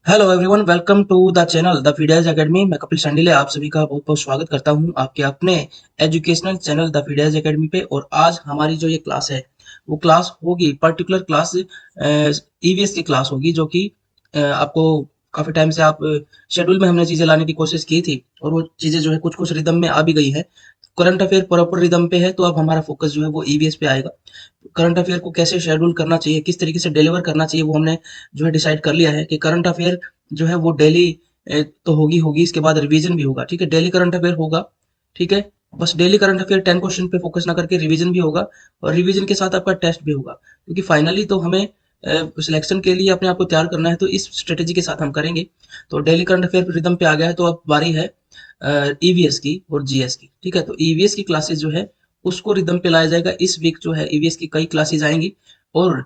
Hello everyone, welcome to the channel the फीडियाज academy. मैं कपिल संडीले आप सभी का बहुत बहुत स्वागत करता हूं आपके अपने एजुकेशनल चैनल द फीडियाज एकेडमी पे। और आज हमारी जो ये क्लास है वो क्लास होगी, पर्टिकुलर क्लास ईवीएस की क्लास होगी, जो कि आपको काफी टाइम से आप शेड्यूल में हमने चीजें लाने की कोशिश की थी और वो चीजें जो है कुछ कुछ रिदम में आ भी गई है। करंट अफेयर प्रॉपर रिदम पे है, तो अब हमारा फोकस जो है वो ईवीएस पे आएगा। करंट अफेयर को कैसे शेड्यूल करना चाहिए, किस तरीके से डिलीवर करना चाहिए, वो हमने जो है डिसाइड कर लिया है कि करंट अफेयर जो है वो डेली तो होगी होगी, इसके बाद रिवीजन भी होगा। ठीक है, डेली करंट अफेयर होगा। ठीक है, बस डेली करंट अफेयर 10 क्वेश्चन पे फोकस ना करके रिवीजन भी होगा, और रिवीजन के साथ आपका टेस्ट भी होगा, क्योंकि फाइनली तो हमें सिलेक्शन के लिए अपने आप को तैयार करना है, तो इस स्ट्रेटेजी के साथ हम करेंगे। तो डेली करंट अफेयर रिदम पे आ गया है, तो अब बारी है ईवीएस की और जीएस की। ठीक है, तो ईवीएस की क्लासेस जो है उसको रिदम पे लाया जाएगा। इस वीक जो है ईवीएस की कई क्लासेस आएंगी, और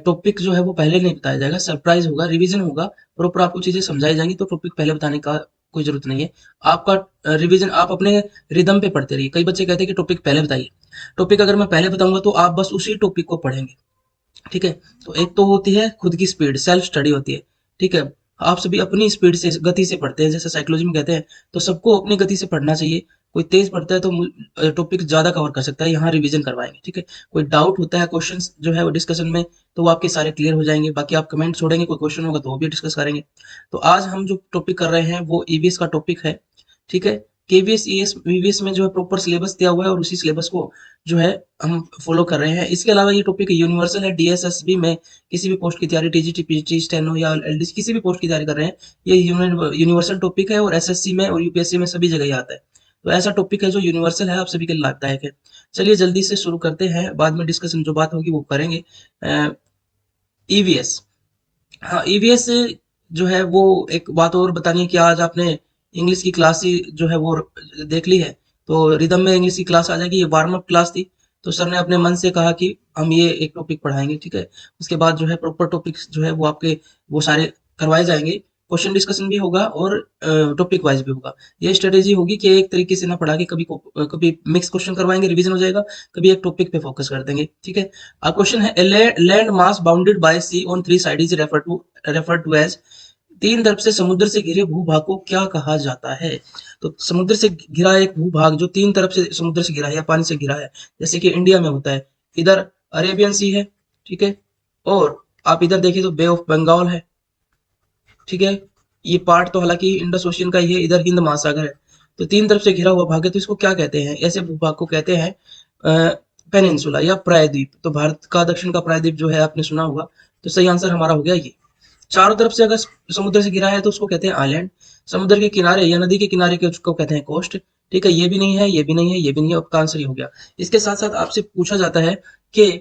टॉपिक जो है वो पहले नहीं बताया जाएगा, सरप्राइज होगा, रिवीजन होगा, प्रॉपर आपको चीजें समझाई जाएंगी, तो टॉपिक पहले बताने का कोई जरूरत नहीं है। आपका रिवीजन आप अपने रिदम पे पढ़ते रहिए। कई बच्चे कहते हैं कि टॉपिक पहले बताइए। टॉपिक अगर मैं पहले बताऊंगा तो आप बस उसी टॉपिक को पढ़ेंगे। ठीक है, तो एक तो होती है खुद की स्पीड, सेल्फ स्टडी होती है। ठीक है, आप सभी अपनी स्पीड से, गति से पढ़ते हैं, जैसे साइकोलॉजी में कहते हैं, तो सबको अपनी गति से पढ़ना चाहिए। कोई तेज पढ़ता है तो टॉपिक ज्यादा कवर कर सकता है, यहाँ रिवीजन करवाएंगे। ठीक है, कोई डाउट होता है क्वेश्चंस जो है वो डिस्कशन में, तो वो आपके सारे क्लियर हो जाएंगे। बाकी आप कमेंट छोड़ेंगे, कोई क्वेश्चन होगा तो वो भी डिस्कस करेंगे। तो आज हम जो टॉपिक कर रहे हैं वो ईवीएस का टॉपिक है। ठीक है, केवीएस ईएस वीवीएस में जो है प्रॉपर सिलेबस दिया हुआ है, और उसी सिलेबस को जो है हम फॉलो कर रहे हैं। इसके अलावा ये टॉपिक यूनिवर्सल है। डीएसएसबी में किसी भी पोस्ट की तैयारी, टीजीटी, पीजीटी, स्टेनो या एलडीसी, किसी भी पोस्ट की तैयारी कर रहे हैं, ये यूनिवर्सल टॉपिक है, और एसएससी में और यूपीएससी में सभी जगह ही आता है। तो ऐसा टॉपिक है जो यूनिवर्सल है, आप सभी के लिए लाभदायक है। चलिए जल्दी से शुरू करते हैं, बाद में डिस्कशन जो बात होगी वो करेंगे। ईवीएस, हाँ ईवीएस जो है वो, एक बात और बतानी है कि आज आपने इंग्लिश की क्लास ही जो है वो देख ली है, तो रिदम में इंग्लिश की क्लास आ जाएगी। ये वार्म अप क्लास थी, तो सर ने अपने मन से कहा कि हम ये एक टॉपिक पढ़ाएंगे। ठीक है, उसके बाद जो है प्रॉपर टॉपिक्स जो है वो आपके वो सारे करवाए जाएंगे। क्वेश्चन डिस्कशन भी होगा और टॉपिक वाइज भी होगा। ये स्ट्रेटेजी होगी कि एक तरीके से ना पढ़ा के कभी मिक्स क्वेश्चन करवाएंगे, रिवीजन हो जाएगा, कभी एक टॉपिक पे फोकस कर देंगे। ठीक है, अब क्वेश्चन है, land mass bounded by sea on three side is refer to as. तीन तरफ से समुद्र से घिरे भूभाग को क्या कहा जाता है? तो समुद्र से घिरा एक भूभाग जो तीन तरफ से समुद्र से घिरा है या पानी से घिरा है, जैसे कि इंडिया में होता है, इधर अरेबियन सी है। ठीक है, और आप इधर देखिए तो बे ऑफ बंगाल है। ठीक है, ये पार्ट तो हालांकि इंडस ओशियन का ही है, इधर हिंद महासागर है। तो तीन तरफ से घिरा हुआ भाग है, तो इसको क्या कहते हैं? ऐसे भूभाग को कहते हैं पेनिनसुला या प्रायद्वीप। तो भारत का दक्षिण का प्रायद्वीप जो है आपने सुना होगा। तो सही आंसर हमारा हो गया ये। चारों तरफ से अगर समुद्र से घिरा है तो उसको कहते हैं आइलैंड। समुद्र के किनारे या नदी के किनारे के उसको कहते हैं कोस्ट। ठीक है, ये भी नहीं है, ये भी नहीं है, ये भी नहीं है, आपका आंसर ही हो गया। इसके साथ साथ आपसे पूछा जाता है कि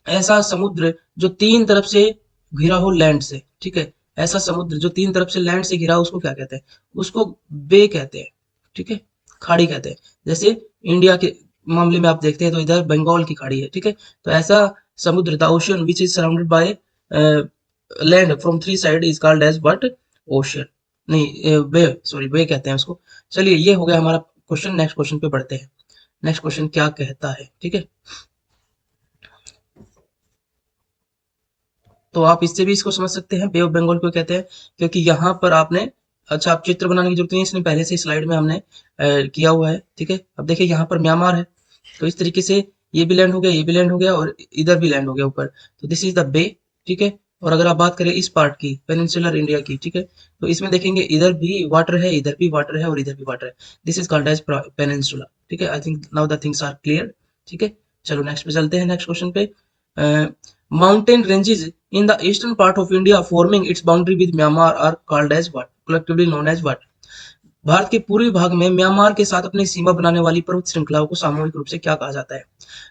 ऐसा समुद्र जो तीन तरफ से घिरा हो लैंड से। ठीक है, ऐसा समुद्र जो तीन तरफ से लैंड से घिरा हो उसको क्या कहते हैं? उसको बे कहते हैं। ठीक है, खाड़ी कहते हैं। जैसे इंडिया के मामले में आप देखते हैं तो इधर बंगाल की खाड़ी है। ठीक है, तो ऐसा समुद्र, the ocean which is surrounded by land from three side is called as but ocean, नहीं बे, सॉरी बे कहते हैं उसको। चलिए ये हो गया हमारा क्वेश्चन। नेक्स्ट क्वेश्चन पे बढ़ते हैं। नेक्स्ट क्वेश्चन क्या कहता है? ठीक है, तो आप इससे भी इसको समझ सकते हैं, बे ऑफ बंगाल को कहते हैं, क्योंकि यहाँ पर आपने, अच्छा आप चित्र बनाने की जरूरत नहीं है, इसने पहले से स्लाइड में हमने किया हुआ है। ठीक है, अब देखिए यहाँ पर म्यांमार है, तो इस तरीके से ये भी लैंड हो गया, ये भी लैंड हो गया, और इधर भी लैंड हो गया ऊपर। तो दिस इज द बे। ठीक है, और अगर आप बात करें इस पार्ट की, पेनिनसुलर इंडिया की, ठीक है, तो इसमें देखेंगे इधर भी वाटर है, इधर भी वाटर है, और इधर भी वाटर है। This is called as peninsula. ठीक है, I think now the things are clear. ठीक है, चलो नेक्स्ट पे चलते हैं। नेक्स्ट क्वेश्चन पे, mountain ranges in the eastern part of India forming its boundary with Myanmar are called as what? Collectively known as what? Bharat के पूर्वी भाग में म्यांमार के साथ अपनी सीमा बनाने वाली पर्वत श्रृंखलाओं को सामूहिक रूप से क्या कहा जाता है?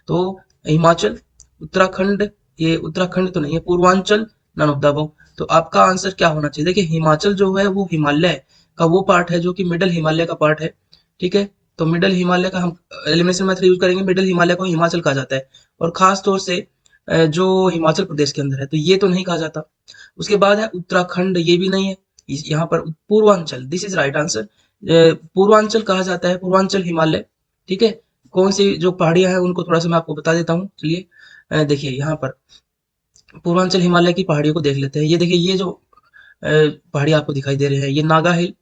तो हिमाचल, उत्तराखंड, ये उत्तराखंड तो नहीं है, Purvanchal, none of the above. तो आपका आंसर क्या होना चाहिए? देखिए हिमाचल जो है वो हिमालय का वो पार्ट है जो कि मिडल हिमालय का पार्ट है। ठीक है, तो मिडल हिमालय का हम एलिमिनेशन मेथड यूज करेंगे, मिडल हिमालय को हिमाचल कहा जाता है। और खास तौर से जो हिमाचल प्रदेश के अंदर है, तो ये तो नहीं कहा जाता। उसके बाद है उत्तराखंड, ये भी नहीं है। यहाँ पर Purvanchal, this is right answer. Purvanchal कहा जाता है, पूर्वांचल हिमालय। ठीक है, कौन सी जो पहाड़ियां हैं उनको थोड़ा सा मैं आपको बता देता हूँ। चलिए देखिए यहाँ पर पूर्वांचल हिमालय की पहाड़ियों को देख लेते हैं। ये देखिए, ये जो पहाड़ी आपको दिखाई दे रहे हैं, ये नागा हिल,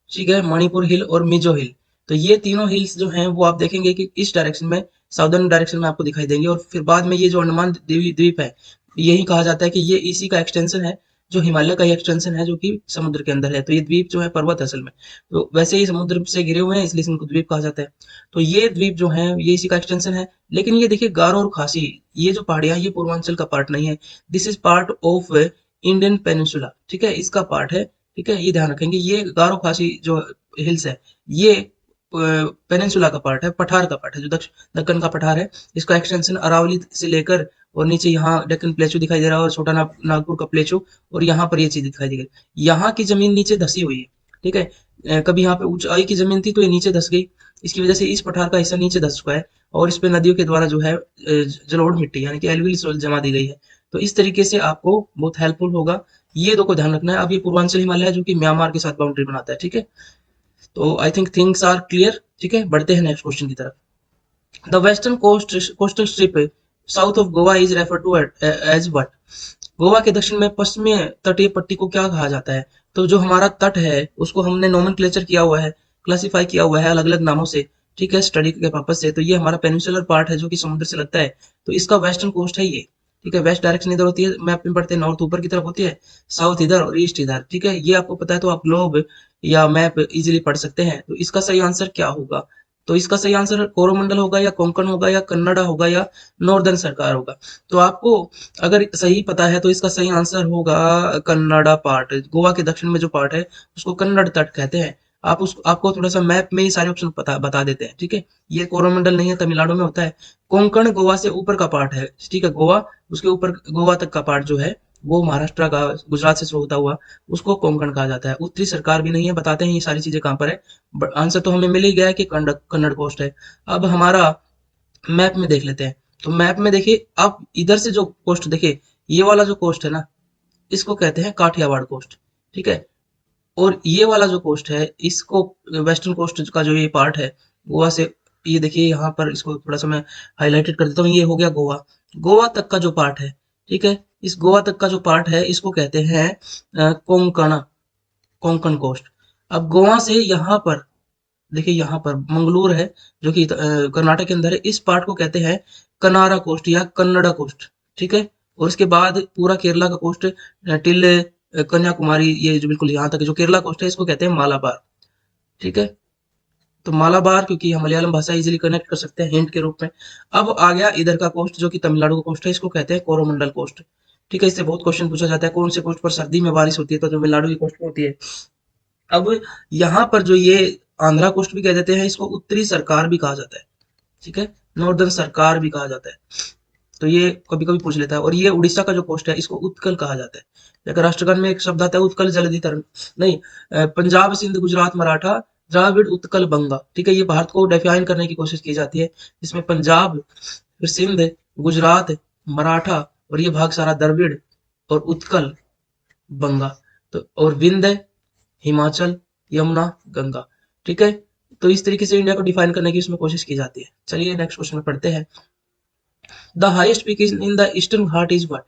ठीक है, मणिपुर हिल और मिजो हिल। तो ये तीनों हिल्स जो हैं वो आप देखेंगे कि इस डायरेक्शन में, साउदर्न डायरेक्शन में आपको दिखाई देंगे। और फिर बाद में ये जो अंडमान द्वीप है, यही कहा जाता है कि ये इसी का एक्सटेंशन है, जो हिमालय का ही एक्सटेंशन है, जो कि समुद्र के अंदर है। तो ये द्वीप जो है पर्वत है असल में, तो वैसे ही समुद्र से घिरे हुए हैं, इसलिए इनको द्वीप कहा जाता है। तो ये द्वीप जो है ये इसी का एक्सटेंशन है। लेकिन ये देखिए गारो और खासी, ये जो पहाड़ियां, ये पूर्वांचल का पार्ट नहीं है। This is part of Indian peninsula, ठीक है, इसका पार्ट है। ठीक है, ये ध्यान रखेंगे, ये गारो खासी जो हिल्स है, ये पेनिनसुला का पार्ट है, पठार का पार्ट है, जो दक्कन का पठार है। इसका एक्सटेंशन अरावली से लेकर और नीचे यहाँ डेक्कन प्लेचू दिखाई दे रहा है, और छोटा नागपुर का प्लेचू, और यहाँ पर ये चीज दिखाई दे रही। यहाँ की जमीन नीचे धसी हुई है, ठीक है। कभी यहाँ पे ऊंचाई की जमीन थी तो ये नीचे धस गई, इसकी वजह से इस पठार का हिस्सा नीचे धस चुका है, और इस पे नदियों के द्वारा जो है जलोढ़ मिट्टी यानी कि एल्यूवियल सॉइल जमा दी गई है। तो इस तरीके से आपको बहुत हेल्पफुल होगा। ये दो को ध्यान रखना है। अब ये पूर्वांचल हिमालय है, जो कि म्यांमार के साथ बाउंड्री बनाता है, ठीक है। तो I think things are clear, ठीक है। बढ़ते हैं नेक्स्ट क्वेश्चन की तरफ। The western coastal strip south of Goa is refer to as what? Goa के दक्षिण में पश्चिमी तटीय पट्टी को क्या कहा जाता है? तो जो हमारा तट है उसको हमने नोमेनक्लेचर किया हुआ है, क्लासिफाई किया हुआ है अलग अलग नामों से, ठीक है, स्टडी के पर्पज से। तो ये हमारा पेनिनसुलर पार्ट है जो कि समुद्र से लगता है, तो इसका वेस्टर्न कोस्ट है ये, ठीक है। वेस्ट डायरेक्शन इधर होती है, मैप में पढ़ते हैं, नॉर्थ ऊपर की तरफ होती है, साउथ इधर और ईस्ट इधर, ठीक है। ये आपको पता है तो आप ग्लोब या मैप इजीली पढ़ सकते हैं। तो इसका सही आंसर क्या होगा? तो इसका सही आंसर कोरोमंडल होगा, या कोंकण होगा, या कन्नड़ा होगा, या नॉर्दर्न सरकार होगा। तो आपको अगर सही पता है तो इसका सही आंसर होगा कन्नड़ा पार्ट। गोवा के दक्षिण में जो पार्ट है उसको कन्नड़ तट कहते हैं। आप उस आपको थोड़ा सा मैप में ही सारे ऑप्शन बता देते हैं, ठीक है। ये कोरोमंडल नहीं है, तमिलनाडु में होता है। कोंकण गोवा से ऊपर का पार्ट है, ठीक है, गोवा, उसके ऊपर गोवा तक का पार्ट जो है वो महाराष्ट्र का, गुजरात से शुरू होता हुआ, उसको कोंकण कहा जाता है। उत्तरी सरकार भी नहीं है, बताते हैं ये सारी चीजें कहाँ पर है। बट आंसर तो हमें मिल ही गया है कि कन्नड़ कोस्ट है। अब हमारा मैप में देख लेते हैं। तो मैप में देखिए, आप इधर से जो कोस्ट देखिए, ये वाला जो कोस्ट है ना, इसको कहते हैं काठियावाड़ कोस्ट, ठीक है। और ये वाला जो कोस्ट है, इसको वेस्टर्न कोस्ट का जो ये पार्ट है गोवा से, ये देखिए यहाँ पर, इसको थोड़ा सा मैं हाईलाइटेड कर देता हूँ, ये हो गया गोवा। गोवा तक का जो पार्ट है, ठीक है, इस गोवा तक का जो पार्ट है इसको कहते हैं कोंकण, कोंकण कोस्ट। अब गोवा से यहाँ पर देखिए, यहाँ पर मंगलूर है जो कि कर्नाटक के अंदर है, इस पार्ट को कहते हैं कनारा कोस्ट या कन्नड़ा कोस्ट, ठीक है। और इसके बाद पूरा केरला का कोस्ट टिल कन्याकुमारी, ये जो बिल्कुल यहाँ तक जो केरला कोस्ट है इसको कहते हैं मालाबार, ठीक है। तो मालाबार, क्योंकि हम मलयालम भाषा इजीली कनेक्ट कर सकते हैं हिंट के रूप में। अब आ गया इधर का कोस्ट जो कि तमिलनाडु का कोस्ट है, इसको कहते हैं कोरोमंडल कोस्ट, ठीक है। इससे बहुत क्वेश्चन पूछा जाता है, कौन से कोस्ट पर सर्दी में बारिश होती है, तो तमिलनाडु की कोस्ट में होती है। अब यहाँ पर जो ये आंध्रा कोस्ट भी कह देते हैं, इसको उत्तरी सरकार भी कहा जाता है, ठीक है, नॉर्दर्न सरकार भी कहा जाता है। तो ये कभी कभी पूछ लेता है। और ये उड़ीसा का जो कोस्ट है इसको उत्कल कहा जाता है। अगर राष्ट्रगान में एक शब्द आता है उत्कल जलधि तरंग, नहीं, पंजाब सिंध गुजरात मराठा द्राविड़ उत्कल बंगा, ठीक है। ये भारत को डिफाइन करने की कोशिश की जाती है, जिसमें पंजाब, फिर सिंध, गुजरात, मराठा, और ये भाग सारा द्रविड़ और उत्कल बंगा। तो और विंध्य, हिमाचल, यमुना, गंगा, ठीक है। तो इस तरीके से इंडिया को डिफाइन करने की इसमें कोशिश की जाती है। चलिए नेक्स्ट क्वेश्चन में पढ़ते हैं। The highest peak is in the eastern ghat is what?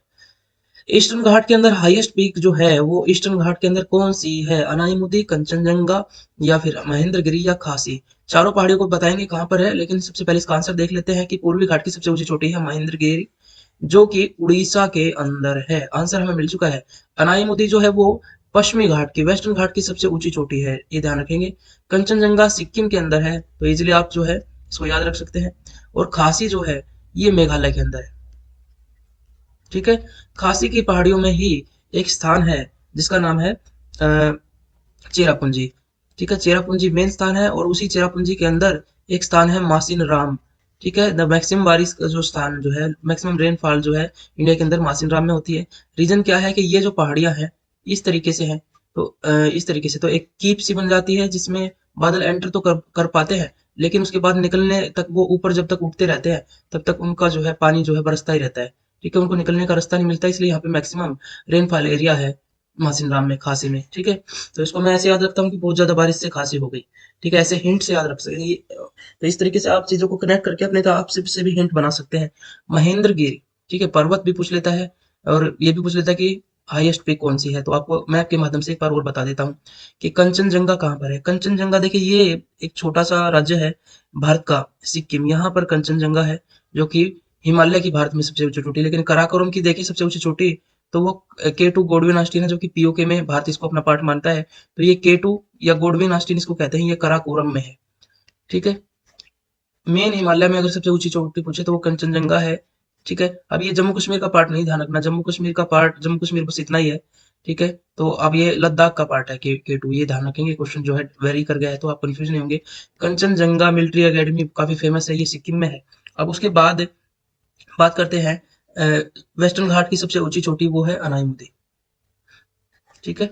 Eastern ghat के अंदर हाईएस्ट पीक जो है वो ईस्टर्न घाट के अंदर कौन सी है? अनाईमुदी, कंचनजंगा, या फिर महेंद्रगिरी, या खासी? चारों पहाड़ियों को बताएंगे कहां पर है, लेकिन सबसे पहले इसका आंसर देख लेते हैं कि पूर्वी घाट की सबसे ऊंची चोटी है महेंद्रगिरी, जो कि उड़ीसा के अंदर है। आंसर हमें मिल चुका है। अनाईमुदी जो है वो पश्चिमी घाट की, वेस्टर्न घाट की सबसे ऊंची चोटी है, ये ध्यान रखेंगे। कंचनजंगा सिक्किम के अंदर है, तो इजिली आप जो है इसको याद रख सकते हैं। और खासी जो है ये मेघालय के अंदर है, ठीक है। खासी की पहाड़ियों में ही एक स्थान है जिसका नाम है चेरापूंजी, ठीक है। चेरापूंजी मेन स्थान है, और उसी चेरापूंजी के अंदर एक स्थान है मासिन राम, ठीक है। द मैक्सिमम बारिश का जो स्थान जो है, मैक्सिमम रेनफॉल जो है इंडिया के अंदर मासिन राम में होती है। रीजन क्या है कि ये जो पहाड़ियां हैं इस तरीके से हैं, तो इस तरीके से तो एक कीप सी बन जाती है जिसमें बादल एंटर तो कर पाते हैं, लेकिन उसके बाद निकलने तक वो ऊपर जब तक उठते रहते हैं तब तक उनका जो है पानी जो है बरसता ही रहता है, ठीक है। उनको निकलने का रास्ता नहीं मिलता, इसलिए यहाँ पे मैक्सिमम रेनफॉल एरिया है मासिन राम में, खासी में, ठीक है। तो इसको मैं ऐसे याद रखता हूँ कि बहुत ज्यादा बारिश से खांसी हो गई, ठीक है। ऐसे हिंट से याद रख सकते, तो इस तरीके से आप चीजों को कनेक्ट करके अपने आप से भी हिंट बना सकते हैं। महेंद्रगिरी, ठीक है, पर्वत भी पूछ लेता है, और ये भी पूछ लेता है कि हाईएस्ट पीक कौन सी है। तो आपको मैप के माध्यम से एक बार और बता देता हूँ कि कंचनजंगा कहाँ पर है। कंचनजंगा देखिए ये एक छोटा सा राज्य है भारत का, सिक्किम, यहाँ पर कंचनजंगा है जो कि हिमालय की भारत में सबसे ऊंची चोटी। लेकिन कराकोरम की देखिए सबसे ऊंची चोटी, तो वो K2 गोडविन आस्टीन है जो कि पीओके में भारत इसको अपना पार्ट मानता है। तो ये K2 या गोडविन आस्टीन इसको कहते हैं, ये कराकोरम में है। ठीक है, मेन हिमालय में अगर सबसे ऊंची चोटी पूछे तो वो कंचनजंगा है। ठीक है, अब ये जम्मू कश्मीर का पार्ट नहीं, ध्यान रखना, जम्मू कश्मीर का पार्ट, जम्मू कश्मीर बस इतना ही है। ठीक है, तो अब ये लद्दाख का पार्ट है के टू, ये ध्यान रखेंगे, क्वेश्चन जो है वेरी कर गया है तो आप कंफ्यूज नहीं होंगे। कंचनजंगा मिलिट्री एकेडमी काफी फेमस है, ये सिक्किम में है। अब उसके बाद बात करते हैं वेस्टर्न घाट की सबसे ऊंची चोटी, वो है अनाईमुदी। ठीक है,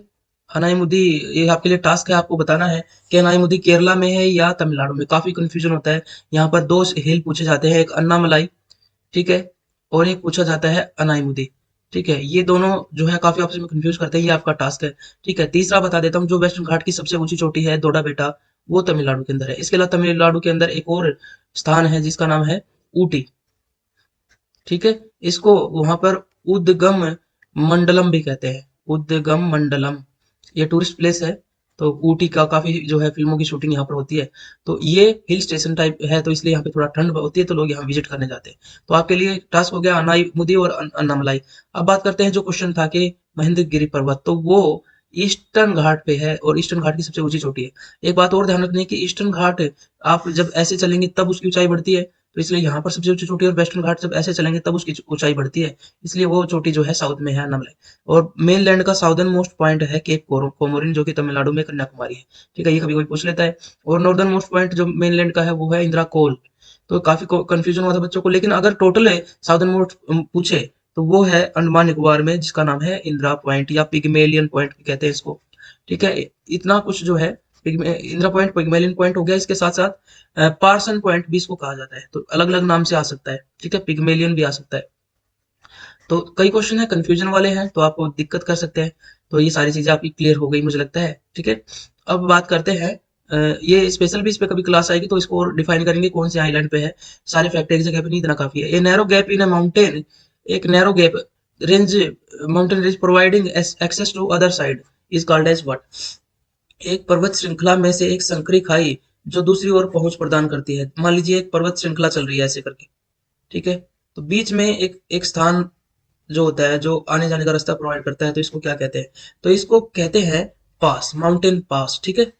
अनाईमुदी, ये आपके लिए टास्क है, आपको बताना है कि अनाईमुदी केरला में है या तमिलनाडु में। काफी कंफ्यूजन होता है, यहाँ पर दो हिल पूछे जाते हैं, एक अन्नामलाई, ठीक है, और एक पूछा जाता है अनाईमुदी। ठीक है, ये दोनों जो है काफी आपस में कंफ्यूज करते हैं, ये आपका टास्क है। ठीक है, तीसरा बता देता हूँ, जो वेस्टर्न घाट की सबसे ऊंची चोटी है दोडा बेटा, वो तमिलनाडु के अंदर है। इसके अलावा तमिलनाडु के अंदर एक और स्थान है जिसका नाम है ऊटी। ठीक है, इसको वहां पर उद्गम मंडलम भी कहते हैं, उद्गम मंडलम, ये टूरिस्ट प्लेस है। तो ऊटी का काफी जो है फिल्मों की शूटिंग यहाँ पर होती है। तो ये हिल स्टेशन टाइप है, तो इसलिए यहाँ पे थोड़ा ठंड होती है, तो लोग यहाँ विजिट करने जाते हैं। तो आपके लिए टास्क हो गया अनाई मुदी और अन्नामलाई। अब बात करते हैं जो क्वेश्चन था कि महेंद्रगिरी पर्वत, तो वो ईस्टर्न घाट पे है और ईस्टर्न घाट की सबसे ऊंची चोटी है। एक बात और ध्यान रखनी है कि ईस्टर्न घाट आप जब ऐसे चलेंगे तब उसकी ऊंचाई बढ़ती है, तो इसलिए यहाँ पर सबसे ऊंची चोटी, और वेस्टर्न घाट जब ऐसे चलेंगे तब उसकी ऊंचाई बढ़ती है, इसलिए वो चोटी जो है साउथ में है, नमले। और मेन लैंड का साउदर्न मोस्ट पॉइंट है केप कोमोरिन, जो कि तमिलनाडु में कन्याकुमारी है। ठीक है, ये कभी कोई पूछ लेता है। और नॉर्दर्न मोस्ट पॉइंट जो मेन लैंड का है वो है इंदिरा कोल। तो काफी कंफ्यूजन हुआ था बच्चों को, लेकिन अगर टोटल है साउदर्न मोस्ट पूछे तो वो है अंडमान निकोबार में, जिसका नाम है इंदिरा पॉइंट या पिग्मेलियन पॉइंट भी कहते हैं इसको। ठीक है, इतना कुछ जो है इंदिरा पॉइंट, पिग्मेलियन पॉइंट हो गया। इसके साथ साथ पार्सन पॉइंट भी इसको कहा जाता है, तो अलग अलग नाम से आ सकता है। ठीक है, पिग्मेलियन भी आ सकता है। तो कई क्वेश्चन है कंफ्यूजन वाले हैं, तो आप दिक्कत कर सकते हैं। तो ये सारी चीजें आपकी क्लियर हो गई मुझे लगता है। ठीक है, अब बात करते हैं ये स्पेशल भी इस पे कभी क्लास आएगी तो इसको और डिफाइन करेंगे कौन से आइलैंड पे है। सारे फैक्ट एक जगह पे नहीं, इतना काफी है। ये narrow gap in a mountain, एक narrow gap range, mountain range providing access to other side is called as what. एक पर्वत श्रृंखला में से एक संकरी खाई जो दूसरी ओर पहुंच प्रदान करती है। मान लीजिए एक पर्वत श्रृंखला चल रही है ऐसे करके, ठीक है, तो बीच में एक एक स्थान जो होता है जो आने जाने का रास्ता प्रोवाइड करता है, तो इसको क्या कहते हैं? तो इसको कहते हैं पास, माउंटेन पास। ठीक है,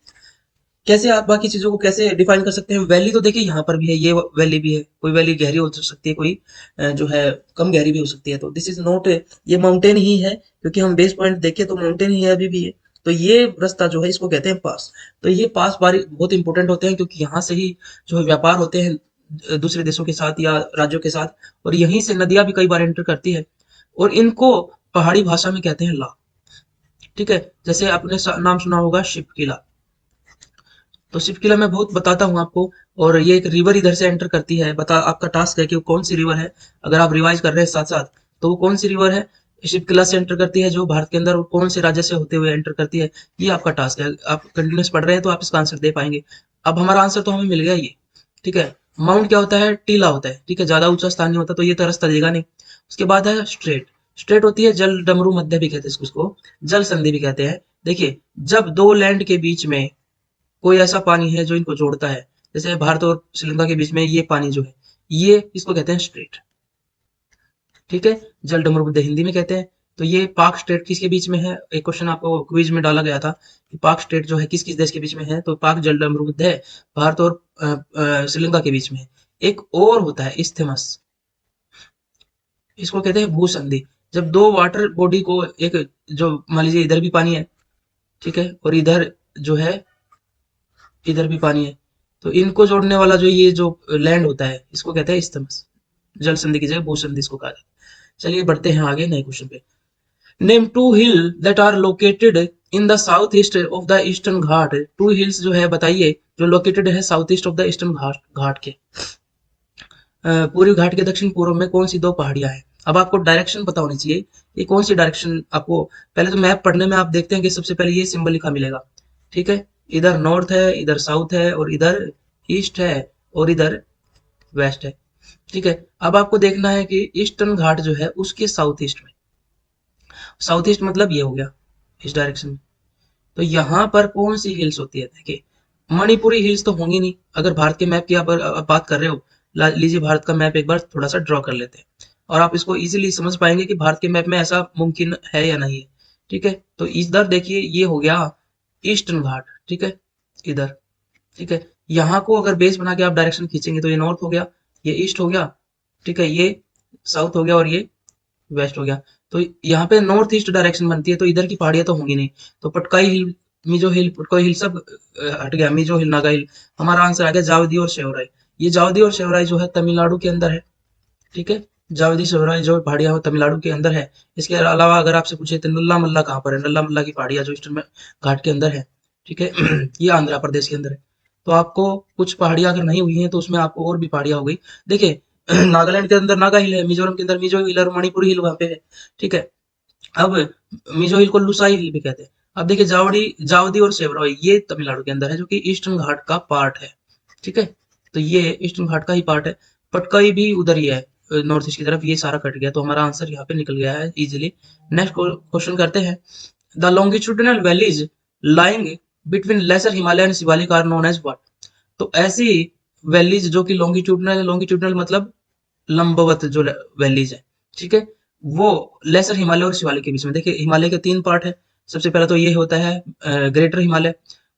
कैसे आप बाकी चीजों को कैसे डिफाइन कर सकते हैं? वैली तो देखिए यहाँ पर भी है, ये वैली भी है, कोई वैली गहरी हो सकती है, कोई जो है कम गहरी भी हो सकती है। तो दिस इज नॉट, ये माउंटेन ही है, क्योंकि हम बेस पॉइंट देखें तो माउंटेन ही है अभी भी है। तो ये रास्ता जो है इसको कहते हैं पास। तो ये पास बारी बहुत इंपॉर्टेंट होते हैं, क्योंकि यहाँ से ही जो है व्यापार होते हैं दूसरे देशों के साथ या राज्यों के साथ, और यहीं से नदियां भी कई बार एंटर करती है, और इनको पहाड़ी भाषा में कहते हैं ला। ठीक है, जैसे आपने नाम सुना होगा शिव किला। तो शिव किला मैं बहुत बताता हूँ आपको, और ये एक रिवर इधर से एंटर करती है। बता, आपका टास्क है कि वो कौन सी रिवर है, अगर आप रिवाइज कर रहे हैं साथ साथ, तो वो कौन सी रिवर है शिव किला से एंटर करती है जो भारत के अंदर, और कौन से राज्य से होते हुए एंटर करती है, ये आपका टास्क है। आप कंटिन्यूस पढ़ रहे हैं तो आप इसका आंसर दे पाएंगे। अब हमारा आंसर तो हमें मिल गया ये। ठीक है, माउंट क्या होता है? टीला होता है। ठीक है, ज्यादा ऊंचा स्थान नहीं होता, तो ये तो रास्ता देगा नहीं। उसके बाद है स्ट्रेट। स्ट्रेट होती है जल डमरू मध्य भी कहते हैं इसको, जल संधि भी कहते हैं। देखिए, जब दो लैंड के बीच में कोई ऐसा पानी है जो इनको जोड़ता है, जैसे भारत और श्रीलंका के बीच में ये पानी जो है, ये इसको कहते हैं स्ट्रेट। ठीक है, जल डमरू हिंदी में कहते हैं। तो ये पाक स्टेट किसके बीच में है? एक क्वेश्चन आपको क्विज में डाला गया था कि पाक स्टेट जो है किस किस देश के बीच में है, तो पाक जल डमरू है भारत और श्रीलंका के बीच में है। एक और होता है इस्थमस, इसको कहते हैं भूसंधि। जब दो वाटर बॉडी को, एक जो मान लीजिए इधर भी पानी है, ठीक है, और इधर जो है, इधर भी पानी है, तो इनको जोड़ने वाला जो ये जो लैंड होता है इसको कहते हैं इस्थमस। जल संधि की जगह भूसंधि इसको कहा जाता है। चलिए बढ़ते हैं आगे नए क्वेश्चन पे। Name two hill that are located in the south east of the eastern Ghat. Two hills जो है बताइए जो लोकेटेड है south east of the eastern Ghat, घाट के पूर्वी घाट के दक्षिण पूर्व में कौन सी दो पहाड़ियां हैं? अब आपको डायरेक्शन पता होनी चाहिए, ये कौन सी डायरेक्शन आपको, पहले तो मैप पढ़ने में आप देखते हैं कि सबसे पहले ये सिंबल लिखा मिलेगा। ठीक है, इधर नॉर्थ है, इधर साउथ है, और इधर ईस्ट है, और इधर वेस्ट है। ठीक है, अब आपको देखना है कि ईस्टर्न घाट जो है उसके साउथ ईस्ट में, साउथ ईस्ट मतलब ये हो गया इस डायरेक्शन में। तो यहाँ पर कौन सी हिल्स होती है? देखिए, मणिपुरी हिल्स तो होंगी नहीं। अगर भारत के मैप की आप बात कर रहे हो, लीजिए भारत का मैप एक बार थोड़ा सा ड्रॉ कर लेते हैं और आप इसको इजीली समझ पाएंगे कि भारत के मैप में ऐसा मुमकिन है या नहीं है। ठीक है, तो इधर देखिए ये हो गया ईस्टर्न घाट। ठीक है, इधर। ठीक है, यहाँ को अगर बेस बना के आप डायरेक्शन खींचेंगे तो ये नॉर्थ हो गया, ये ईस्ट हो गया, ठीक है, ये साउथ हो गया और ये वेस्ट हो गया। तो यहाँ पे नॉर्थ ईस्ट डायरेक्शन बनती है, तो इधर की पहाड़ियां तो होंगी नहीं। तो पटकाई हिल, मिजो हिल, पटकाई हिल सब हट गया। मिजो हिल, नागा हिल। हमारा आंसर आ गया जावदी और शेवराई। ये जावदी और शेवराई जो है तमिलनाडु के अंदर है। ठीक है, जावदी शेवराई जो पहाड़ियां तमिलनाडु के अंदर है। इसके अलावा अगर आपसे पूछे तो नल्ला मल्ला कहाँ पर है? नल्ला मल्ला की पहाड़ियां जो ईस्टर्न घाट के अंदर है। ठीक है ये आंध्र प्रदेश के अंदर है। तो आपको कुछ पहाड़ियां अगर नहीं हुई हैं तो उसमें आपको और भी पहाड़ियां हो गई। देखिए नागालैंड के अंदर नागा हिल है, मिजोरम के अंदर मिजो हिल और मणिपुर हिल वहां पे है। ठीक है, अब मिजो हिल को लुसाई हिल भी कहते हैं। अब देखिए जावदी और सेवरॉय ये तमिलनाडु के अंदर है, जो कि ईस्टर्न घाट का पार्ट है। ठीक है, तो ये ईस्टर्न घाट का ही पार्ट है। पटकाई भी उधर ही है, नॉर्थ ईस्ट की तरफ। ये सारा कट गया, तो हमारा आंसर यहाँ पे निकल गया है इजीली। नेक्स्ट क्वेश्चन करते हैं। The longitudinal valleys lying between lesser Himalaya and Shivalik are known as what? तो ऐसी वैलीज जो कि लॉन्गिट्यूडिनल, लॉन्गिट्यूडिनल मतलब लंबवत जो वैलीज है, ठीक है, वो लेसर हिमालय और शिवालिक के बीच में। देखिए हिमालय के तीन पार्ट है। सबसे पहला तो ये होता है ग्रेटर हिमालय,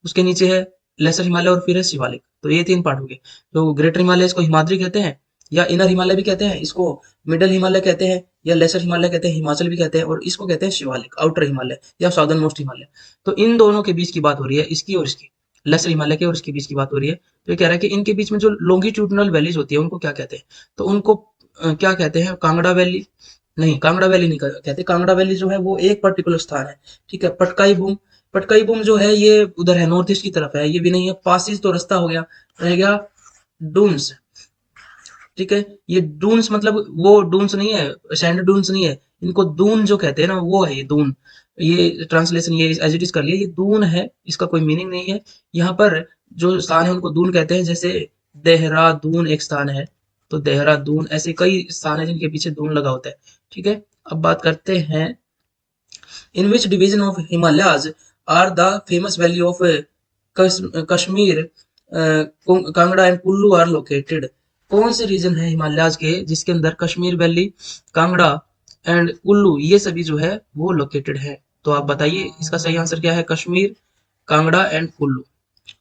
उसके नीचे है लेसर हिमालय और फिर है शिवालिक। तो ये तीन पार्ट हो गए। तो ग्रेटर हिमालय इसको हिमाद्री कहते हैं, या इनर हिमालय भी कहते हैं, इसको मिडल हिमालय कहते हैं, या लेसर हिमालय कहते हैं, हिमाचल भी कहते हैं, और इसको कहते हैं शिवालिक, आउटर हिमालय या साउदर्न मोस्ट हिमालय। तो इन दोनों के बीच की बात हो रही है, इसकी और इसकी, लेसर हिमालय के और इसके बीच की बात हो रही है। तो ये कह रहा है कि इनके बीच में जो लॉन्गिट्यूडनल वैलीज होती है उनको क्या कहते हैं? तो उनको क्या कहते हैं? कांगड़ा वैली। नहीं, कांगड़ा वैली नहीं कहते। कांगड़ा वैली जो है वो एक पर्टिकुलर स्थान है। ठीक है, पटकाई बूम, पटकाई बूम जो है ये उधर है, नॉर्थ ईस्ट की तरफ है। ये भी नहीं है। पासिस तो रास्ता हो गया, रह गया डून्स। ठीक है, ये डून्स मतलब वो डून्स नहीं है, सैंड डून्स नहीं है। इनको दून जो कहते हैं ना, वो है ये दून। ये ट्रांसलेशन ये एज इट इज कर लिया, ये दून है, इसका कोई मीनिंग नहीं है। यहाँ पर जो स्थान है उनको दून कहते हैं। जैसे देहरादून एक स्थान है, तो देहरादून, ऐसे कई स्थान है जिनके पीछे दून लगा होता है। ठीक है, अब बात करते हैं, in which division of Himalayas are the famous valley of Kashmir, Kangra and Kullu are located? कौन से रीजन है हिमालयाज के जिसके अंदर कश्मीर वैली, कांगड़ा एंड कुल्लू ये सभी जो है वो लोकेटेड है? तो आप बताइए इसका सही आंसर क्या है? कश्मीर, कांगड़ा एंड कुल्लू।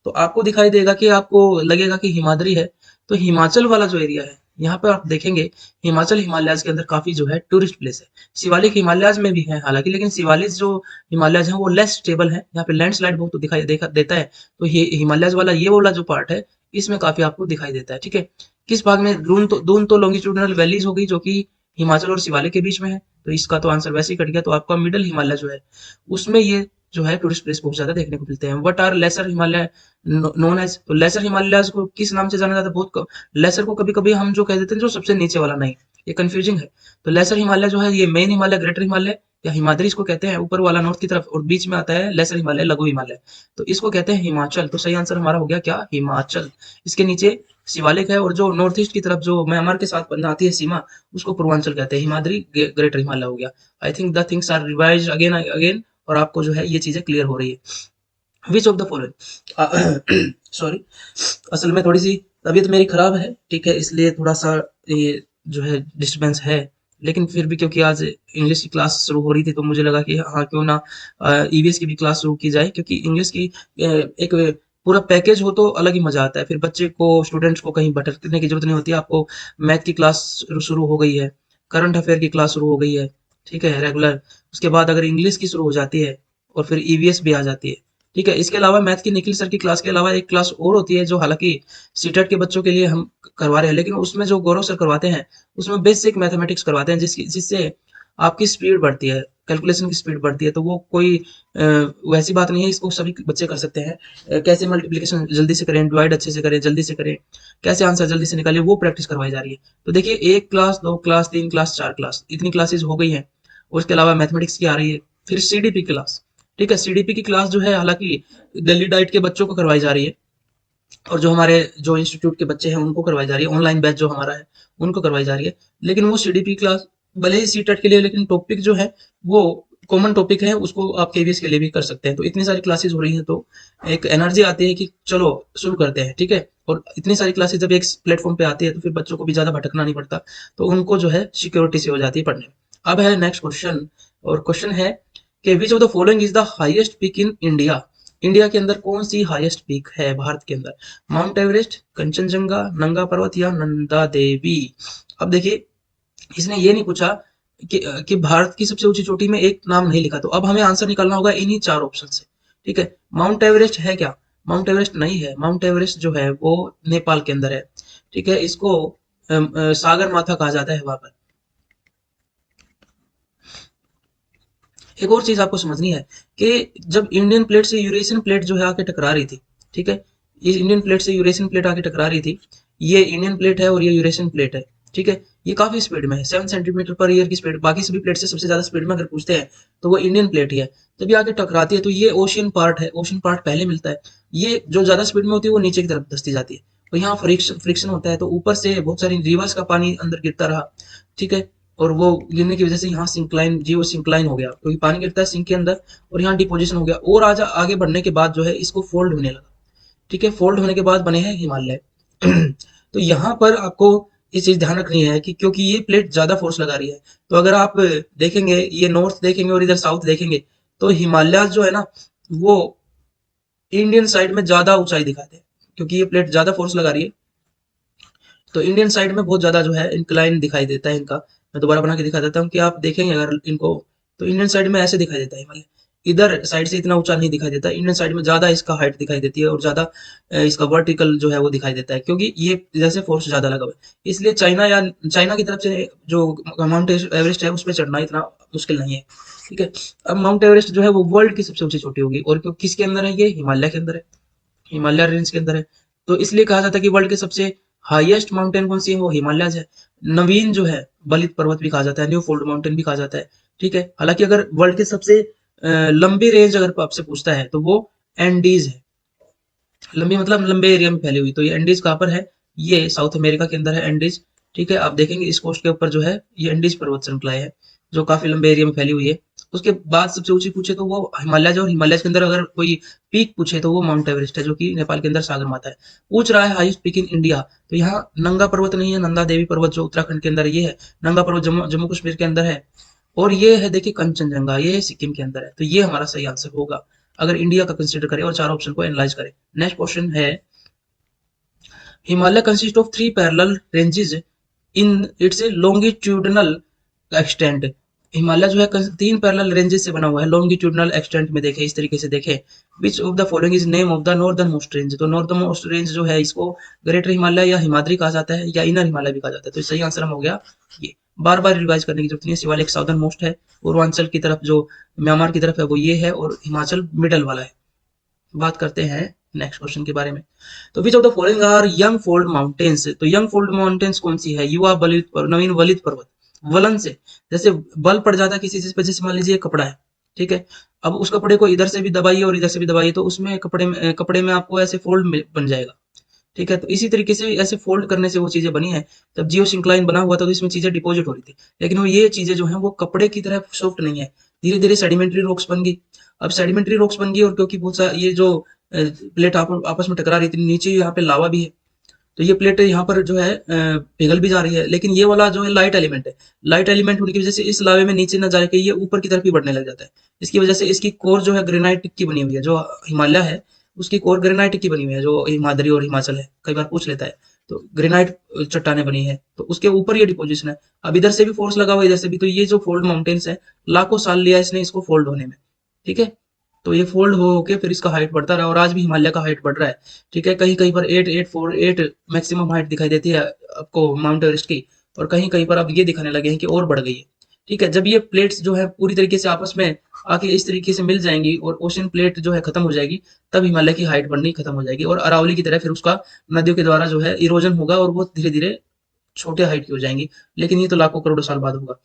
तो आपको दिखाई देगा कि आपको लगेगा कि हिमाद्री है। तो हिमाचल वाला जो एरिया है, यहाँ पे आप देखेंगे हिमाचल हिमालयाज के अंदर काफी जो है टूरिस्ट प्लेस है। शिवालिक हिमालयाज में भी है हालांकि, लेकिन शिवालिक जो हिमालयाज है वो लेस स्टेबल है, यहाँ पे लैंडस्लाइड बहुत दिखाई देता है। तो ये हिमालयाज वाला ये वाला जो पार्ट है, इसमें काफी आपको दिखाई देता है। ठीक है, किस भाग में? दून तो लॉन्गिट्यूडिनल वैलीज हो गई जो कि हिमाचल और शिवालिक के बीच में है, तो इसका तो आंसर वैसे ही कट गया। तो आपका मिडल हिमालय जो है उसमें ये जो है टूरिस्ट प्लेस बहुत ज्यादा देखने को मिलते हैं। What are lesser Himalaya known as? तो लेसर हिमालयाज को किस नाम से जाना जाता है? लेसर को कभी कभी हम जो कह देते हैं जो सबसे नीचे वाला, नहीं, ये कंफ्यूजिंग है। तो लेसर हिमालय जो है ये मेन हिमालय, ग्रेटर हिमालय या हिमाद्री इसको कहते हैं, ऊपर वाला नॉर्थ की तरफ, और बीच में आता है लेसर हिमालय, लघु हिमालय। तो इसको कहते हैं हिमाचल। तो सही आंसर हमारा हो गया क्या? हिमाचल। इसके नीचे शिवालिक है, और जो नॉर्थ ईस्ट की तरफ जो म्यांमार के साथ बनाती है सीमा, उसको पूर्वांचल कहते हैं। हिमाद्री ग्रेटर हिमालय हो गया। I think the things are revise again again, और आपको जो है ये चीजें क्लियर हो रही है। विच ऑफ द फॉलोइंग सॉरी, असल में थोड़ी सी तबीयत मेरी खराब है, ठीक है, इसलिए थोड़ा सा ये जो है डिस्टर्बेंस है। लेकिन फिर भी क्योंकि आज इंग्लिश की क्लास शुरू हो रही थी, तो मुझे लगा कि हाँ क्यों ना ईवीएस की भी क्लास शुरू की जाए, क्योंकि इंग्लिश की एक पूरा पैकेज हो तो अलग ही मजा आता है। फिर बच्चे को, स्टूडेंट्स को कहीं भटकने की जरूरत नहीं होती। आपको मैथ की क्लास शुरू हो गई है, करंट अफेयर की क्लास शुरू हो गई है, ठीक है, रेगुलर। उसके बाद अगर इंग्लिश की शुरू हो जाती है और फिर ईवीएस भी आ जाती है, ठीक है। इसके अलावा मैथ की निखिल सर की क्लास के अलावा एक क्लास और होती है जो हालांकि सीटेट के बच्चों के लिए हम करवा रहे हैं, लेकिन उसमें जो गौरव सर करवाते हैं उसमें बेसिक मैथमेटिक्स करवाते हैं, जिससे आपकी स्पीड बढ़ती है, कैलकुलेशन की स्पीड बढ़ती है। तो वो कोई वैसी बात नहीं है, इसको सभी बच्चे कर सकते हैं। कैसे मल्टीप्लिकेशन जल्दी से करें, डिवाइड अच्छे से करें, जल्दी से करें, कैसे आंसर जल्दी से निकालें, वो प्रैक्टिस करवाई जा रही है। तो देखिए, एक क्लास, दो क्लास, तीन क्लास, चार क्लास, इतनी क्लासेस हो गई हैं। और उसके अलावा मैथमेटिक्स की आ रही है, फिर सीडीपी क्लास। ठीक है, सीडीपी की क्लास जो है हालांकि दिल्ली डाइट के बच्चों को करवाई जा रही है, और जो हमारे जो इंस्टीट्यूट के बच्चे हैं उनको करवाई जा रही है। ऑनलाइन बैच जो हमारा है उनको करवाई जा रही है। लेकिन वो सीडीपी क्लास भले ही सीटेट के लिए, लेकिन टॉपिक जो है वो कॉमन टॉपिक है उसको आप केवीएस के लिए भी कर सकते हैं। तो इतनी सारी क्लासेस हो रही हैं तो एक एनर्जी आती है कि चलो शुरू करते हैं, ठीक है। और इतनी सारी क्लासेस जब एक प्लेटफॉर्म पे आती है तो फिर बच्चों को भी ज्यादा भटकना नहीं पड़ता, तो उनको जो है सिक्योरिटी से हो जाती है पढ़ने में। अब है नेक्स्ट क्वेश्चन, और क्वेश्चन है कि विच of the following is the highest peak in India. India के अंदर कौन सी हाईएस्ट पीक है भारत के अंदर? माउंट एवरेस्ट, कंचनजंगा, नंगा पर्वत या नंदा देवी। अब देखिए, इसने ये नहीं पूछा कि भारत की सबसे ऊंची चोटी में एक नाम नहीं लिखा, तो अब हमें आंसर निकालना होगा इन्हीं चार ऑप्शन से, ठीक है। माउंट एवरेस्ट है क्या? माउंट एवरेस्ट नहीं है। माउंट एवरेस्ट जो है वो नेपाल के अंदर है, ठीक है। इसको सागर माथा कहा जाता है वहां पर। एक और चीज आपको समझनी है कि जब इंडियन प्लेट से यूरेशियन प्लेट जो है आके टकरा रही थी, ठीक है, इस इंडियन प्लेट से यूरेशियन प्लेट आके टकरा रही थी। ये इंडियन प्लेट है और ये यूरेशियन प्लेट है, ठीक है। ये काफी स्पीड में है, 7 सेंटीमीटर पर ईयर की स्पीड, बाकी सभी प्लेट से सबसे ज्यादा स्पीड में अगर पूछते हैं तो वो इंडियन प्लेट ही है। जब ये आके टकराती है तो ये ओशियन पार्ट है, ओशियन पार्ट पहले मिलता है। ये जो ज्यादा स्पीड में होती है वो नीचे की तरफ धसती जाती है, और यहाँ फ्रिक्शन फ्रिक्शन होता है, तो ऊपर से बहुत सारी रिवर्स का पानी अंदर गिरता रहा, ठीक है। और वो गिरने की वजह से यहाँ सिंक्लाइन, जियो सिंक्लाइन हो गया, क्योंकि पानी गिरता है सिंक के अंदर, और यहाँ डिपोजिशन हो गया, और आज आगे बढ़ने के बाद जो है इसको फोल्ड होने लगा, ठीक है। फोल्ड होने के बाद बने हैं हिमालय। तो यहाँ पर आपको ये चीज ध्यान रखनी है कि क्योंकि ये प्लेट ज्यादा फोर्स लगा रही है, तो अगर आप देखेंगे, ये नॉर्थ देखेंगे और इधर साउथ देखेंगे, तो हिमालय जो है ना वो इंडियन साइड में ज्यादा ऊंचाई दिखाते हैं, क्योंकि ये प्लेट ज्यादा फोर्स लगा रही है। तो इंडियन साइड में बहुत ज्यादा जो है इंक्लाइन दिखाई देता है इनका। मैं दोबारा बना के दिखा देता हूँ कि आप देखेंगे अगर इनको, तो इंडियन साइड में ऐसे दिखाई देता है हिमालय। इधर साइड से इतना ऊंचा नहीं दिखाई देता, इंडियन साइड में ज्यादा इसका हाइट दिखाई देती है, और ज्यादा इसका वर्टिकल जो है वो दिखाई देता है, क्योंकि ये जैसे फोर्स ज्यादा लगा हुआ है। इसलिए चाइना या चाइना की तरफ से जो माउंट एवरेस्ट है उस पर चढ़ना इतना मुश्किल नहीं है, ठीक है। अब माउंट एवरेस्ट जो है वो वर्ल्ड की सबसे ऊंची चोटी होगी, और किसके अंदर है? ये हिमालय के अंदर है, हिमालय रेंज के अंदर है। तो इसलिए कहा जाता है कि वर्ल्ड के सबसे हाईएस्ट माउंटेन कौन सी है? वो हिमालय है। नवीन जो है बलित पर्वत भी कहा जाता है, न्यू फोल्ड माउंटेन भी कहा जाता है, ठीक है। हालांकि अगर वर्ल्ड के सबसे लंबी रेंज अगर आपसे पूछता है तो वो एंडीज है। लंबी मतलब लंबे एरिया में फैली हुई, तो ये एंडीज कहाँ पर है? ये साउथ अमेरिका के अंदर है एंडीज, ठीक है। आप देखेंगे इस कोस्ट के ऊपर जो है ये एंडीज पर्वत श्रृंखला है, जो काफी लंबे एरिया में फैली हुई है। उसके बाद सबसे ऊंची पूछे तो वो हिमालय, जो हिमालय के अंदर अगर कोई पीक पूछे तो वो माउंट एवरेस्ट है, जो कि नेपाल के अंदर सागर माथा है। पूछ रहा है हाईएस्ट पीक इन इंडिया, तो यहाँ नंगा पर्वत नहीं है, नंदा देवी पर्वत जो उत्तराखंड के अंदर है ये है। नंगा पर्वत जम्मू जम्मू कश्मीर के अंदर है, और ये है देखिए कंचनजंगा, ये सिक्किम के अंदर है। तो ये हमारा सही आंसर होगा अगर इंडिया का कंसिडर करें और चार ऑप्शन को एनालाइज करें। नेक्स्ट क्वेश्चन है, Himalaya consist of 3 parallel ranges in its longitudinal extent. Himalaya जो है 3 पैरेलल रेंजेस से बना हुआ है, लॉन्गिट्यूडनल एक्सटेंट में देखे, इस तरीके से देखे। विच of the following is name of the northern most range. तो नॉर्दर्न मोस्ट रेंज जो है इसको ग्रेटर हिमालय या हिमाद्री कहा जाता है, या इनर हिमालय भी कहा जाता है। तो सही आंसर हम हो गया ये। बार बार रिवाइज करने की जरूरत नहीं है, शिवालिक साउदर्न मोस्ट है, पूर्वांचल की तरफ जो म्यांमार की तरफ है वो ये है, और हिमाचल मिडल वाला है। बात करते हैं नेक्स्ट क्वेश्चन के बारे में। तो which of the following are young fold mountains. तो यंग फोल्ड माउंटेन्स कौन सी है? युवा बलित नवीन वलित पर्वत। वलन से, जैसे बल पड़ जाता है किसी चीज पे, जैसे मान लीजिए कपड़ा है, ठीक है। अब उस कपड़े को इधर से भी दबाइए और इधर से भी दबाइए, तो उसमें कपड़े में आपको ऐसे फोल्ड बन जाएगा, ठीक है। तो इसी तरीके से ऐसे फोल्ड करने से वो चीजें बनी है। जब जियो सिंक्लाइन बना हुआ था तो इसमें चीजें डिपॉजिट हो रही थी, लेकिन वो ये चीजें जो है वो कपड़े की तरह सॉफ्ट नहीं है, धीरे धीरे सेडिमेंट्री रॉक्स बन गई। अब सेडिमेंट्री रॉक्स बन गई, और क्योंकि बहुत सारा ये जो प्लेट आपस में टकरा रही थी, नीचे यहाँ पे लावा भी है, तो ये प्लेट यहाँ पर जो है पिघल भी जा रही है। लेकिन ये वाला जो है लाइट एलिमेंट है, लाइट एलिमेंट होने की वजह से इस लावे में नीचे न जाके ये ऊपर की तरफ ही बढ़ने लग जाता है। इसकी वजह से इसकी कोर जो है ग्रेनाइट की बनी हुई है, जो हिमालय है उसकी कोर ग्रेनाइट की बनी हुई है, जो हिमाद्री और हिमाचल है, कई बार पूछ लेता है। तो ग्रेनाइट चट्टाने बनी है, तो उसके ऊपर ये डिपोजिशन है। अब इधर से भी फोर्स लगा हुआ है, इधर से भी, तो ये जो फोल्ड माउंटेन्स है लाखों साल लिया इसने इसको फोल्ड होने में, ठीक है। तो ये फोल्ड हो के फिर इसका हाइट बढ़ता रहा, और आज भी हिमालय का हाइट बढ़ रहा है, ठीक है। कहीं कहीं पर 8848 मैक्सिमम हाइट दिखाई देती है आपको माउंट एवरेस्ट की, और कहीं कहीं पर अब ये दिखाने लगे हैं कि और बढ़ गई है, ठीक है। जब ये प्लेट्स जो है पूरी तरीके से आपस में आके इस तरीके से मिल जाएंगी और ओशन प्लेट जो है खत्म हो जाएगी, तब हिमालय की हाइट बढ़नी खत्म हो जाएगी, और अरावली की तरह फिर उसका नदियों के द्वारा जो है इरोजन होगा, और वो धीरे धीरे छोटे हाइट की हो जाएंगी। लेकिन ये तो लाखों करोड़ों साल बाद होगा।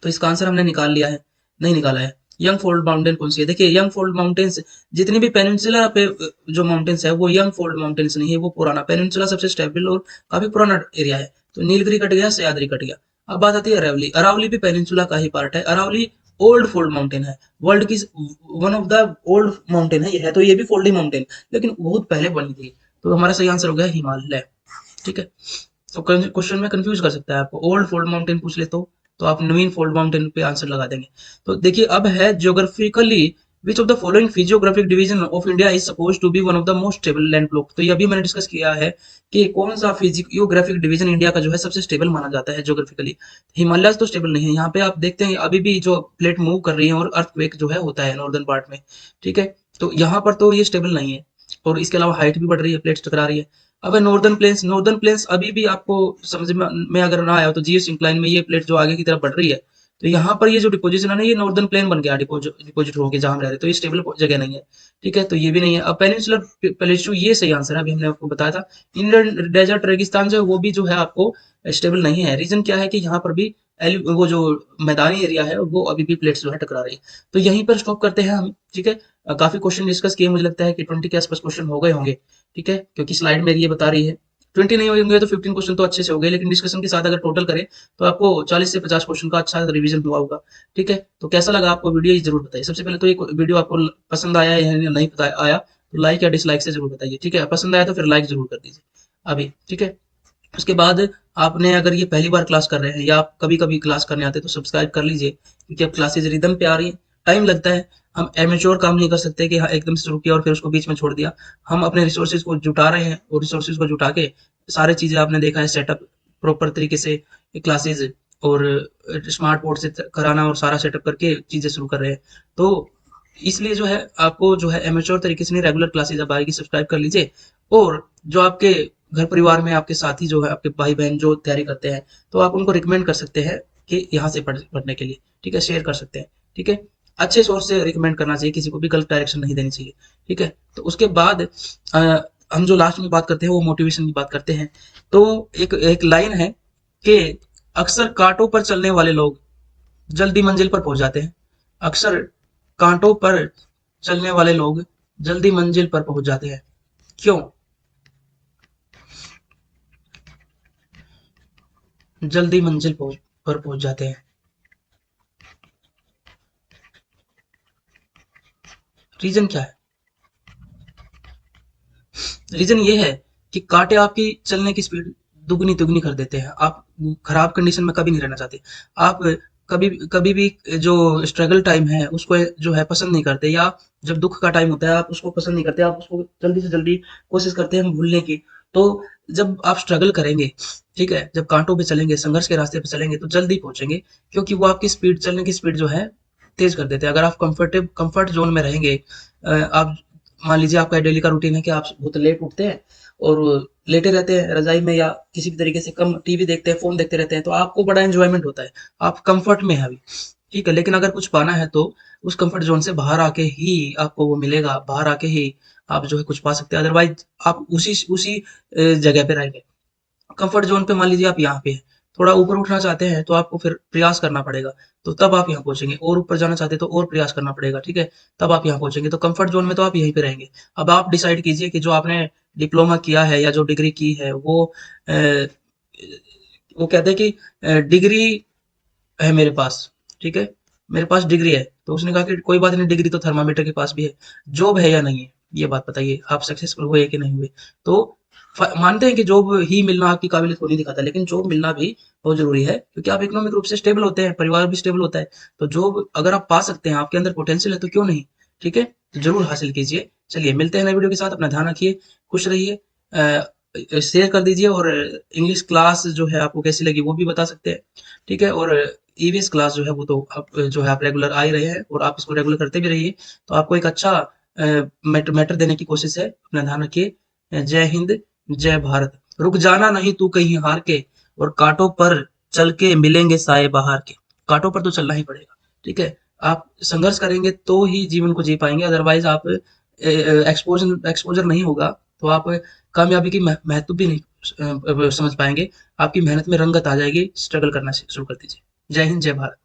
तो इसका आंसर हमने निकाल लिया है, नहीं निकाला है। यंग फोल्ड माउंटेन कौन सी है? देखिए यंग फोल्ड माउंटेन्स, जितनी भी पेनिनसुला पे जो माउंटेन्स है वो यंग फोल्ड माउंटेन्स नहीं है, वो पुराना। पेनिनसुला सबसे स्टेबल और काफी पुराना एरिया है। तो नीलगिरी कट गया, सह्याद्री कट गया। अब बात आती है अरावली। अरावली भी पेनिनसुला का ही पार्ट है। अरावली ओल्ड फोल्ड माउंटेन है, वर्ल्ड की one of the old mountain है, ये है तो ये भी फोल्डिंग माउंटेन, लेकिन बहुत पहले बनी थी। तो हमारा सही आंसर हो गया हिमालय। ठीक है, तो क्वेश्चन में कंफ्यूज कर सकता है आपको, ओल्ड फोल्ड माउंटेन पूछ ले तो आप नवीन फोल्ड माउंटेन पे आंसर लगा देंगे। तो देखिए अब है geographically which of the following physiographic division of India is suppose to be one of the most stable land block. तो ये अभी मैंने डिस्कस किया है कि कौन सा फिजियोग्राफिक डिवीजन इंडिया का जो है सबसे स्टेबल माना जाता है ज्योग्राफिकली। हिमालय तो स्टेबल नहीं है, यहाँ पे आप देखते हैं अभी भी जो प्लेट मूव कर रही है और अर्थक्वेक जो है होता है नॉर्दर्न पार्ट में। ठीक है, तो यहाँ पर तो ये स्टेबल नहीं है, और इसके अलावा हाइट भी बढ़ रही है, प्लेट्स टकरा रही है। अब है नॉर्दर्न प्लेन्स, नॉर्दर्न प्लेन्स अभी भी आपको समझ में अगर ना आया हो तो जीएस इंक्लाइन में ये प्लेट जो आगे की तरफ बढ़ रही है, तो यहाँ पर ये जो डिपोजिशन है ना, ये नॉर्दर्न प्लेन बन गया डिपोजिट होके जहां हम रह रहे हैं, तो ये स्टेबल जगह नहीं है। ठीक है, तो ये भी नहीं है। अब पेनिनसुलर प्लेटू ये सही आंसर है, अभी हमने आपको बताया था। इंडियन डेजर्ट रेगिस्तान जो है वो भी जो है आपको स्टेबल नहीं है। रीजन क्या है कि यहाँ पर भी वो जो मैदानी एरिया है वो अभी भी प्लेट्स जो है टकरा रही है। तो यहीं पर स्टॉप करते हैं हम। ठीक है, काफी क्वेश्चन डिस्कस किए, मुझे लगता है कि 20 के आसपास क्वेश्चन हो गए होंगे। ठीक है, क्योंकि स्लाइड मेरी ये बता रही है 20 नहीं होंगे तो 15 क्वेश्चन तो अच्छे से हो गए, लेकिन डिस्कशन के साथ अगर टोटल करें तो आपको 40 से 50 क्वेश्चन का अच्छा रिवीजन हुआ होगा। ठीक है, तो कैसा लगा आपको वीडियो ये जरूर बताइए। सबसे पहले तो ये वीडियो आपको पसंद आया या नहीं आया तो लाइक या डिसलाइक से जरूर बताइए। ठीक है, पसंद आया तो फिर लाइक जरूर कर दीजिए अभी। ठीक है, उसके बाद आपने अगर ये पहली बार क्लास कर रहे हैं या आप कभी कभी क्लास करने आते हैं तो सब्सक्राइब कर लीजिए, क्योंकि अब क्लासेज रिदम पे आ रही है। टाइम लगता है, हम एमेच्योर काम नहीं कर सकते कि हाँ एकदम से शुरू किया और फिर उसको बीच में छोड़ दिया। हम अपने रिसोर्सेज को जुटा रहे हैं, और रिसोर्सेज को जुटा के सारी चीजें आपने देखा है सेटअप प्रॉपर तरीके से क्लासेज और स्मार्ट बोर्ड से कराना और सारा सेटअप करके चीजें शुरू कर रहे हैं। तो इसलिए जो है आपको जो है एमेच्योर तरीके से नहीं, रेगुलर क्लासेज अब आएगी, सब्सक्राइब कर लीजिए। और जो आपके घर परिवार में आपके साथी जो है, आपके भाई बहन जो तैयारी करते हैं, तो आप उनको रिकमेंड कर सकते हैं कि यहाँ से पढ़ने के लिए। ठीक है, शेयर कर सकते हैं। ठीक है, अच्छे सोर्स से रिकमेंड करना चाहिए, किसी को भी गलत डायरेक्शन नहीं देनी चाहिए। ठीक है, तो उसके बाद हम जो लास्ट में बात करते हैं वो मोटिवेशन की बात करते हैं। तो एक एक लाइन है कि अक्सर कांटों पर चलने वाले लोग जल्दी मंजिल पर पहुंच जाते हैं। अक्सर कांटों पर चलने वाले लोग जल्दी मंजिल पर पहुंच जाते हैं, क्यों? जल्दी मंजिल पर पहुंच जाते हैं, रीजन क्या है? रीजन ये है कि कांटे आपकी चलने की स्पीड दुगनी दुगनी कर देते हैं। आप खराब कंडीशन में कभी नहीं रहना चाहते। आप कभी कभी भी जो स्ट्रगल टाइम है उसको जो है पसंद नहीं करते, या जब दुख का टाइम होता है आप उसको पसंद नहीं करते, आप उसको जल्दी से जल्दी कोशिश करते हैं भूलने की। तो जब आप स्ट्रगल करेंगे, ठीक है, जब कांटों पे चलेंगे, संघर्ष के रास्ते पे चलेंगे तो जल्दी पहुंचेंगे, क्योंकि वो आपकी स्पीड, चलने की स्पीड जो है तेज कर देते हैं। अगर आप कंफर्ट जोन में रहेंगे, आप मान लीजिए आपका डेली का रूटीन है कि आप बहुत लेट उठते हैं और लेटे रहते हैं रजाई में, या किसी भी तरीके से कम टीवी देखते हैं, फोन देखते रहते हैं, तो आपको बड़ा एंजॉयमेंट होता है, आप कंफर्ट में है अभी। ठीक है, लेकिन अगर कुछ पाना है तो उस कंफर्ट जोन से बाहर आके ही आपको वो मिलेगा, बाहर आके ही आप जो है कुछ पा सकते हैं। अदरवाइज आप उसी उसी जगह पे रहेंगे। कंफर्ट जोन पे मान लीजिए आप यहाँ पे हैं, थोड़ा ऊपर उठना चाहते हैं तो आपको फिर प्रयास करना पड़ेगा, तो तब आप यहाँ पहुंचेंगे। और ऊपर जाना चाहते हैं तो और प्रयास करना पड़ेगा। ठीक है, तब आप यहाँ पहुंचेंगे। तो कंफर्ट जोन में तो आप यहीं पे रहेंगे। अब आप डिसाइड कीजिए कि जो आपने डिप्लोमा किया है या जो डिग्री की है वो कहते हैं कि डिग्री है मेरे पास। ठीक है, मेरे पास डिग्री है, तो उसने कहा कि कोई बात नहीं, डिग्री तो थर्मामीटर के पास भी है। जॉब है या नहीं है, ये बात बताइए, आप सक्सेसफुल हुए कि नहीं हुए। तो मानते हैं कि जॉब ही मिलना आपकी काबिलियत को नहीं दिखाता, लेकिन जॉब मिलना भी बहुत जरूरी है, क्योंकि आप इकोनॉमिक रूप से स्टेबल होते हैं, परिवार भी स्टेबल होता है। तो जॉब अगर आप पा सकते हैं, आपके अंदर पोटेंशियल है, तो क्यों नहीं। ठीक है, तो जरूर हासिल कीजिए। चलिए मिलते हैं नए वीडियो के साथ, अपना ध्यान रखिए, खुश रहिए। शेयर कर दीजिए, और इंग्लिश क्लास जो है आपको कैसी लगी वो भी बता सकते हैं। ठीक है, और ईवीएस क्लास जो है वो तो आप जो है आप रेगुलर आ ही रहे हैं, और आप इसको रेगुलर करते भी रहिए, तो आपको एक अच्छा मैटर देने की कोशिश है। अपना ध्यान रखिए। जय हिंद, जय भारत। रुक जाना नहीं तू कहीं हार के, और कांटों पर चल के मिलेंगे साए बहार के। कांटों पर तो चलना ही पड़ेगा। ठीक है, आप संघर्ष करेंगे तो ही जीवन को जी पाएंगे, अदरवाइज आप एक्सपोजर नहीं होगा तो आप कामयाबी की महत्व भी नहीं समझ पाएंगे। आपकी मेहनत में रंगत आ जाएगी। स्ट्रगल करना शुरू कर दीजिए। जय हिंद, जय भारत।